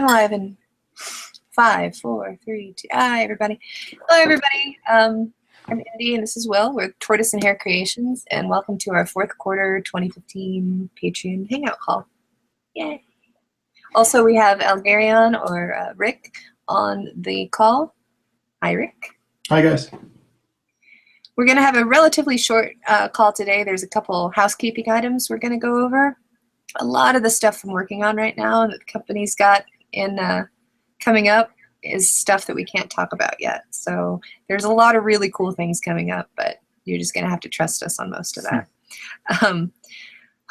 Live in 5, 4, 3, 2. Hi, everybody. Hello, everybody. I'm Andy, and this is Will. We're Tortoise and Hare Creations, and welcome to our 4th quarter 2015 Patron Hangout call. Yay. Also, we have Algarion, or Rick, on the call. Hi, Rick. Hi, guys. We're going to have a relatively short call today. There's a couple housekeeping items we're going to go over. A lot of the stuff I'm working on right now that the company's got in coming up is stuff that we can't talk about yet. So there's a lot of really cool things coming up, but you're just going to have to trust us on most of that.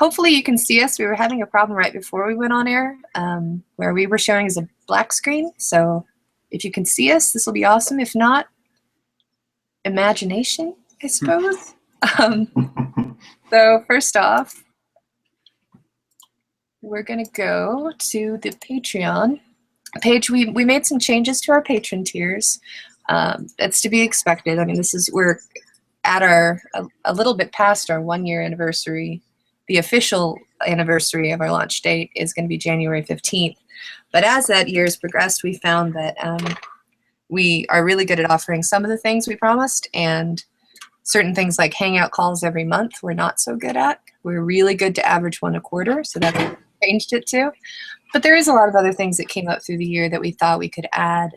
Hopefully you can see us. We were having a problem right before we went on air where we were showing as a black screen. So if you can see us, this will be awesome. If not, imagination, I suppose. So first off, we're going to go to the Patreon page. We made some changes to our patron tiers. That's to be expected. I mean, we're at a little bit past our 1-year anniversary. The official anniversary of our launch date is going to be January 15th. But as that year has progressed, we found that we are really good at offering some of the things we promised, and certain things like hangout calls every month we're not so good at. We're really good to average 1 a quarter, so that we changed it to. But there is a lot of other things that came up through the year that we thought we could add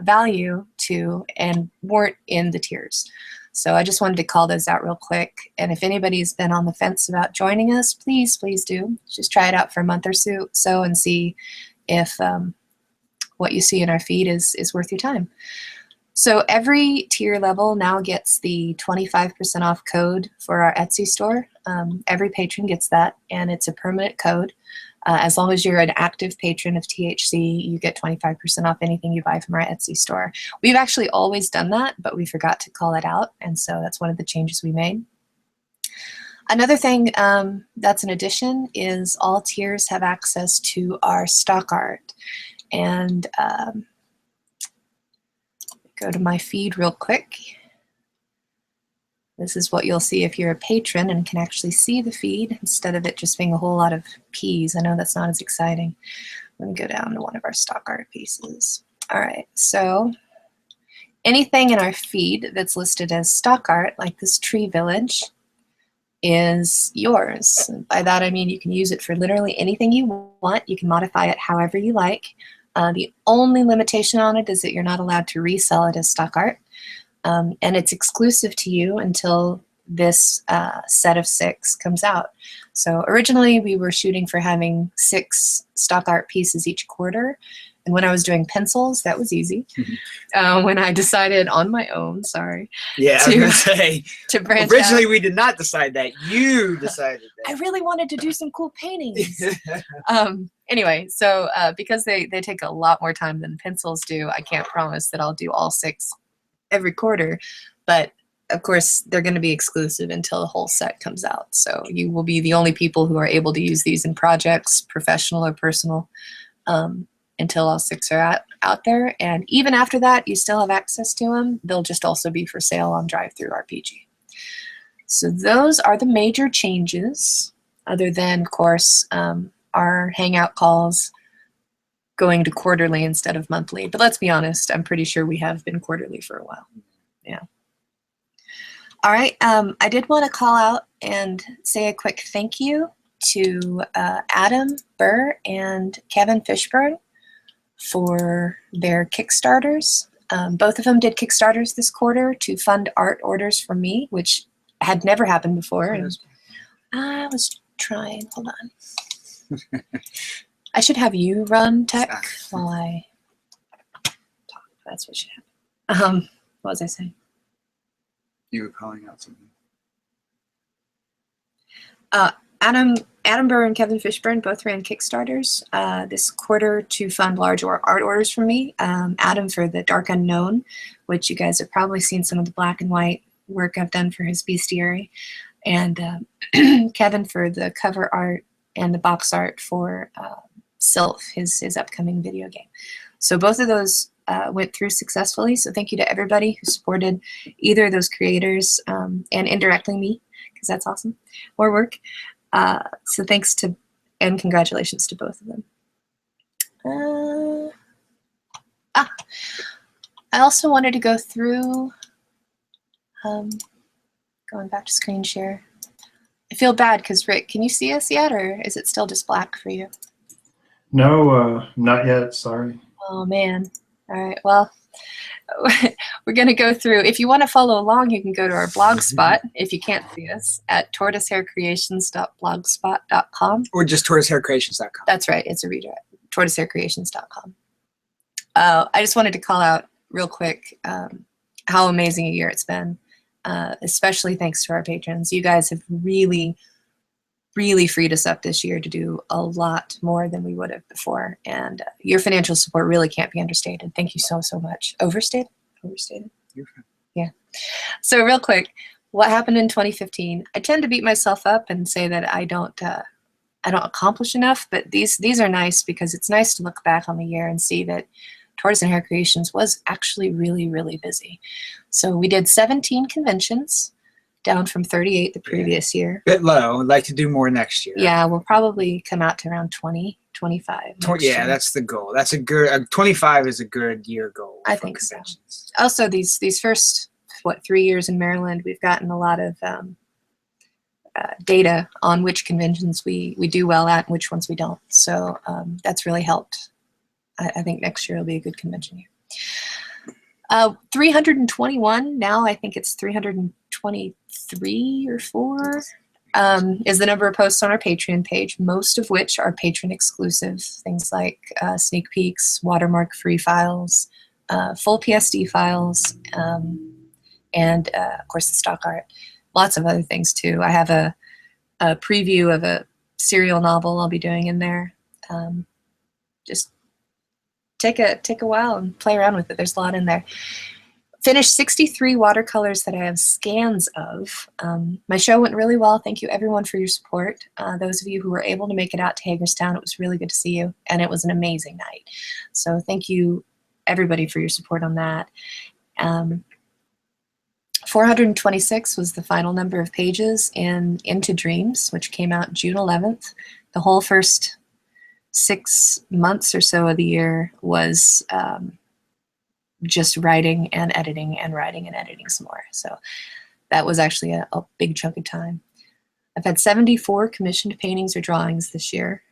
value to and weren't in the tiers. So I just wanted to call those out real quick. And if anybody's been on the fence about joining us, please do. Just try it out for a month or so and see if what you see in our feed is worth your time. So every tier level now gets the 25% off code for our Etsy store. Every patron gets that, and it's a permanent code. As long as you're an active patron of THC, you get 25% off anything you buy from our Etsy store. We've actually always done that, but we forgot to call it out, and so that's one of the changes we made. Another thing that's an addition is all tiers have access to our stock art. And go to my feed real quick. This is what you'll see if you're a patron and can actually see the feed instead of it just being a whole lot of keys. I know that's not as exciting. Let me go down to one of our stock art pieces. All right, so anything in our feed that's listed as stock art, like this tree village, is yours. And by that I mean you can use it for literally anything you want. You can modify it however you like. The only limitation on it is that you're not allowed to resell it as stock art. And it's exclusive to you until this set of 6 comes out. So originally we were shooting for having 6 stock art pieces each quarter. And when I was doing pencils, that was easy. When I decided on my own, Yeah, I was going to say, to branch originally out, we did not decide that. You decided that. I really wanted to do some cool paintings. Anyway, so because they take a lot more time than pencils do, I can't promise that I'll do all 6 every quarter. But of course, they're going to be exclusive until the whole set comes out. So you will be the only people who are able to use these in projects, professional or personal, until all 6 are out there. And even after that, you still have access to them. They'll just also be for sale on Drive-Thru RPG. So those are the major changes, other than, of course, our hangout calls going to quarterly instead of monthly. But let's be honest, I'm pretty sure we have been quarterly for a while. Yeah. All right, I did want to call out and say a quick thank you to Adam Burr and Kevin Fishburne for their Kickstarters. Both of them did Kickstarters this quarter to fund art orders from me, which had never happened before. And I was trying, hold on. I should have you run tech while I talk. That's what should happen. What was I saying? You were calling out something. Adam Burr and Kevin Fishburne both ran Kickstarters this quarter to fund large art orders from me. Adam for the Dark Unknown, which you guys have probably seen some of the black and white work I've done for his bestiary, and Kevin for the cover art and the box art for Sylph, his upcoming video game. So both of those went through successfully. So thank you to everybody who supported either of those creators and indirectly me, because that's awesome. More work. So thanks to, and congratulations to both of them. I also wanted to go through, going back to screen share. I feel bad because Rick, can you see us yet, or is it still just black for you? No, not yet. Sorry. Oh man. All right. Well, we're going to go through. If you want to follow along, you can go to our blog spot if you can't see us at tortoisehaircreations.blogspot.com. Or just tortoisehaircreations.com. That's right. It's a redirect. tortoisehaircreations.com. I just wanted to call out real quick how amazing a year it's been, especially thanks to our patrons. You guys have really freed us up this year to do a lot more than we would have before. And your financial support really can't be understated. Thank you so much. Overstated? Overstated? You're fine. Yeah. So real quick, what happened in 2015? I tend to beat myself up and say that I don't accomplish enough, but these are nice because it's nice to look back on the year and see that Tortoise and Hair Creations was actually really busy. So we did 17 conventions, down from 38 the previous year. Bit low. I'd like to do more next year. Yeah, we'll probably come out to around 20, 25. Yeah, year. That's the goal. That's a good. 25 is a good year goal. I think conventions. So. Also, these first 3 years in Maryland, we've gotten a lot of data on which conventions we do well at and which ones we don't. So that's really helped. I think next year will be a good convention year. 321 now. I think it's 323 or 4 is the number of posts on our Patreon page, most of which are patron exclusive. Things like sneak peeks, watermark free files, full PSD files, and of course the stock art. Lots of other things too. I have a preview of a serial novel I'll be doing in there. Just take a while and play around with it. There's a lot in there. Finished 63 watercolors that I have scans of. My show went really well. Thank you everyone for your support. Those of you who were able to make it out to Hagerstown, it was really good to see you, and it was an amazing night. So thank you everybody for your support on that. 426 was the final number of pages in Into Dreams, which came out June 11th. The whole first 6 months or so of the year was just writing and editing and writing and editing some more. So that was actually a big chunk of time. I've had 74 commissioned paintings or drawings this year.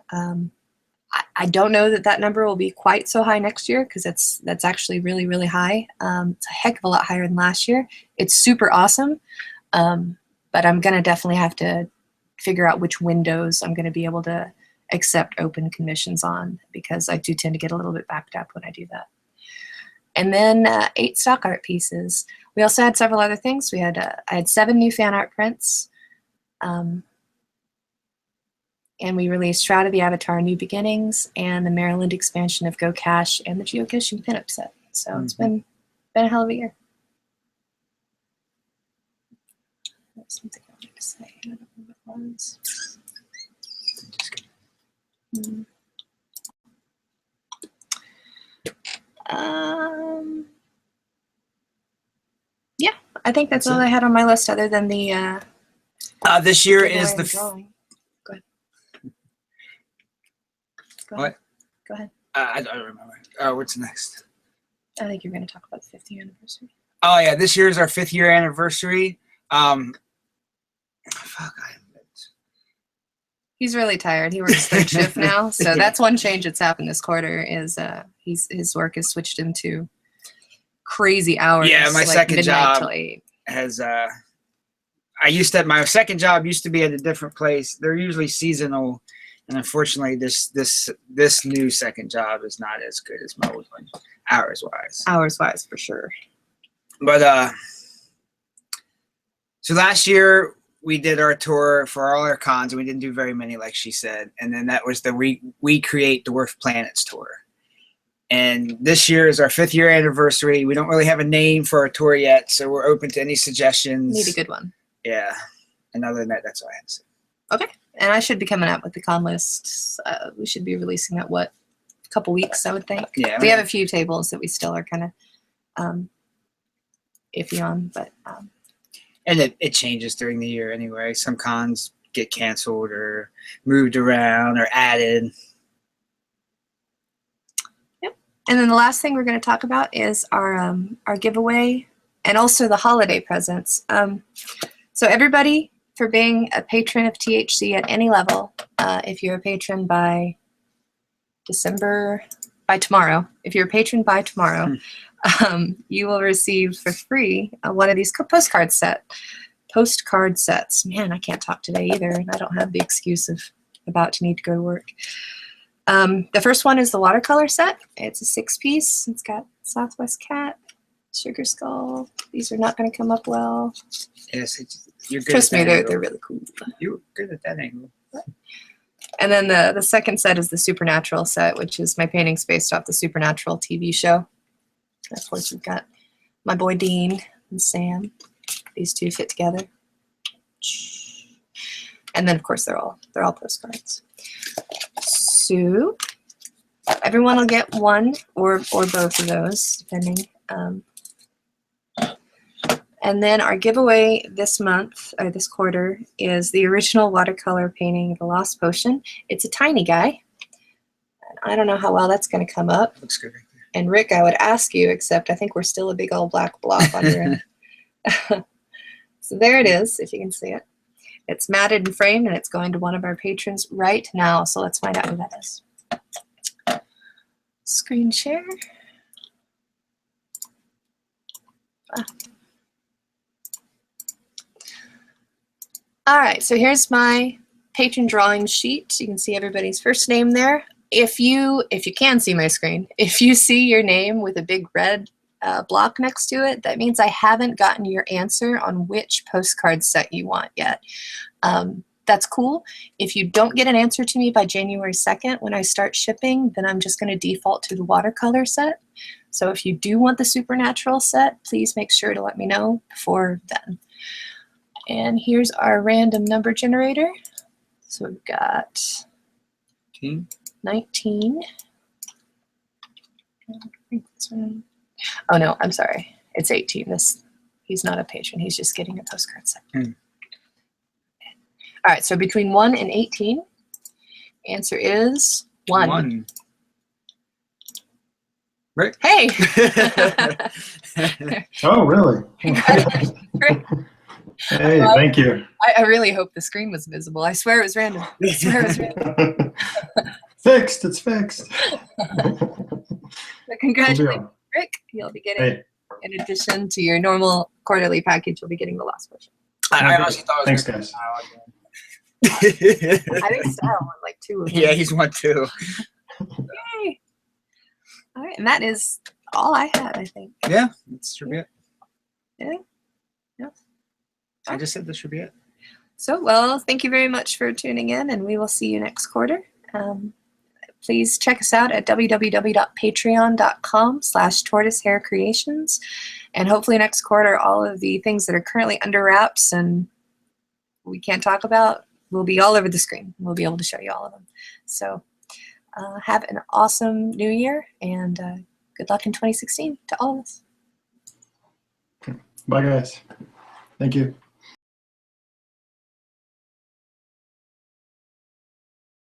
I don't know that number will be quite so high next year because that's actually really high. It's a heck of a lot higher than last year. It's super awesome, but I'm gonna definitely have to figure out which windows I'm gonna be able to accept open commissions on, because I do tend to get a little bit backed up when I do that. And then 8 stock art pieces. We also had several other things. I had 7 new fan art prints. And we released Shroud of the Avatar New Beginnings and the Maryland expansion of Go Cash and the geocaching pinup set. So it's been a hell of a year. That's something I wanted to say. I don't know what it was. Yeah, I think that's all I had on my list, other than the this year is the drawing. Go ahead. What? Go ahead. I don't remember. What's next? I think you're going to talk about the 5th year anniversary. Oh yeah, this year is our 5th year anniversary. He's really tired. He works third shift now, so that's one change that's happened this quarter. Is his work has switched into crazy hours. Yeah, my like second job till 8. has. My second job used to be at a different place. They're usually seasonal, and unfortunately, this new second job is not as good as my old one, hours wise. Hours wise, for sure. But so last year we did our tour for all our cons, and we didn't do very many, like she said. And then that was the We Create Dwarf Planets tour. And this year is our 5th year anniversary. We don't really have a name for our tour yet, so we're open to any suggestions. Need a good one. Yeah. And other than that, that's all I had to say. Okay. And I should be coming out with the con list. We should be releasing that, a couple weeks, I would think. Yeah. We have a few tables that we still are kind of iffy on, but and it changes during the year anyway. Some cons get canceled or moved around or added. Yep. And then the last thing we're going to talk about is our giveaway and also the holiday presents. So everybody, for being a patron of THC at any level, if you're a patron by tomorrow, if you're a patron by tomorrow, you will receive for free one of these postcard sets. Man, I can't talk today either, and I don't have the excuse of about to need to go to work. The first one is the watercolor set. It's a 6-piece. It's got Southwest Cat, Sugar Skull. These are not going to come up well. Yes, you're good. Trust me, they're really cool. You're good at that angle. And then the second set is the Supernatural set, which is my paintings based off the Supernatural TV show. And of course, we've got my boy Dean and Sam. These two fit together. And then, of course, they're all postcards. So everyone will get one or both of those, depending. And then our giveaway this month, or this quarter, is the original watercolor painting of the Lost Potion. It's a tiny guy. I don't know how well that's going to come up. Looks good right there. And Rick, I would ask you, except I think we're still a big old black blob on your end. So there it is, if you can see it. It's matted and framed, and it's going to one of our patrons right now. So let's find out who that is. Screen share. Ah. All right, so here's my patron drawing sheet. You can see everybody's first name there. If you can see my screen, if you see your name with a big red block next to it, that means I haven't gotten your answer on which postcard set you want yet. That's cool. If you don't get an answer to me by January 2nd when I start shipping, then I'm just going to default to the watercolor set. So if you do want the Supernatural set, please make sure to let me know before then. And here's our random number generator. So we've got 19. Oh no, I'm sorry. It's 18. He's not a patron. He's just getting a postcard set. All right, so between 1 and 18, answer is 1. Rick? Hey! Oh, really? Hey, thank you. I really hope the screen was visible. I swear it was random. I swear it was random. Fixed. It's fixed. So congratulations, Rick. You'll be getting, in addition to your normal quarterly package, you'll be getting the Lost Potion. I honestly thought it was Thanks, guys. I think Style won like 2 of them. Yeah, he's won 2. Yay! All right, and that is all I had, I think. Yeah, that should be it. Yeah. Yeah. I just said this should be it. So, well, thank you very much for tuning in, and we will see you next quarter. Please check us out at www.patreon.com/tortoisehairecreations. And hopefully next quarter, all of the things that are currently under wraps and we can't talk about will be all over the screen. We'll be able to show you all of them. So have an awesome new year, and good luck in 2016 to all of us. Bye, guys. Thank you.